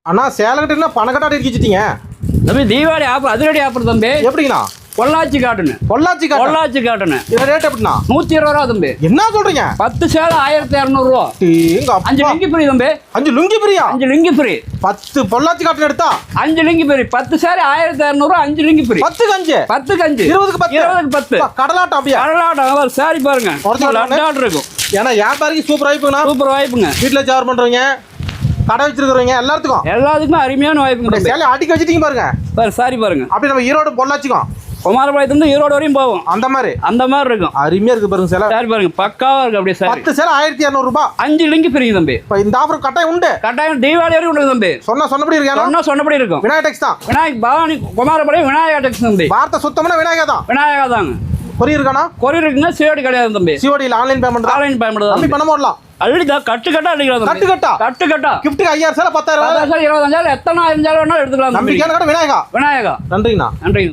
அண்ணா சேலக்கிட்ட பணக்கட்டாடி வச்சுட்டீங்க தம்பி. தீபாவளி ஆஃபர், அதிரடி ஆஃபர் தம்பி. எப்படிங்கண்ணா? பொள்ளாச்சி காட்டுன்னு. பொள்ளாச்சி காட்டுன்னு இது ரேட் எப்படிண்ணா? 120 ரூபா தம்பி. என்ன சொல்றீங்க? 10 சேலை 1200 ரூபா. 5 லுங்கி ஃப்ரீ தம்பி. 5 லுங்கி ஃப்ரீயா? 5 லுங்கி ஃப்ரீ. 10 பொள்ளாச்சி காட்டுல எடுத்தா 5 லுங்கி ஃப்ரீ. 10 சேலை 1200 5 லுங்கி ஃப்ரீ. 10க்கு 5. 10க்கு 5. 20க்கு 10. கடலாட்டம் அப்படியே. கடலாட்டம் சாரி பாருங்க. லட்டாட் இருக்கும். ஏன்னா வியாபாரிக்கு சூப்பர் வாய்ப்புங்கண்ணா. சூப்பர் வாய்ப்புங்க. வீட்டுல சேர் பண்றவங்க, கடை வச்சிருக்கிறவங்க எல்லாத்துக்குமே அருமையான வாய்ப்புங்க. சேலை அடிக்க வச்சிட்டீங்க பாருங்க. சாரி பாருங்க. அப்படி நம்ம ஈரோடு பொள்ளாச்சிக்கும் குமாரபாளையத்துல ஈரோடு வரையும் போவோம். அந்த மாதிரி இருக்கும். அருமையா இருக்கு பாருங்க சேலை. சாரி பாருங்க, பக்காவா இருக்கு. அப்படியே சாரி 10 சேலை 1200 ரூபாய். 5 லிங்க் ஃப்ரீ தம்பி. இப்ப இந்த ஆஃபர் கட்டாயம் உண்டு. கட்டாயம் தீபாவளி வரையும் உண்டு தம்பி. சொன்னபடி இருக்கு. சொன்னபடி இருக்கும். விநாயக டெக்ஸ் தான். விநாயக் பவானி குமாரபாளையம் விநாயகா டெக்ஸ் தம்பி. வார்த்தை சுத்தமான விநாயகா தான். விநாயகா தாங்க. கொரியர் இருக்கானா? கொரியர் இருக்குங்க. சிஓடி கிடையாது தம்பி. சிஓடி இல்ல, ஆன்லைன் பேமெண்ட் தான். ஆன்லைன் பேமெண்ட் தான். தம்பி பணம் போடலாம். அள்ளிதா கட்டுக்கட்டா அடிக்கலாம். கட்டுக்கட்டா கிஃப்ட்டுக்கு 5000 சேலை 10000 சேலை 20000 எத்தனை 5000 வேணாலும் எடுத்துக்கலாம். நம்பிக்கையான கடை விநாயகா. விநாயகா. நன்றிங்கண்ணா. நன்றி.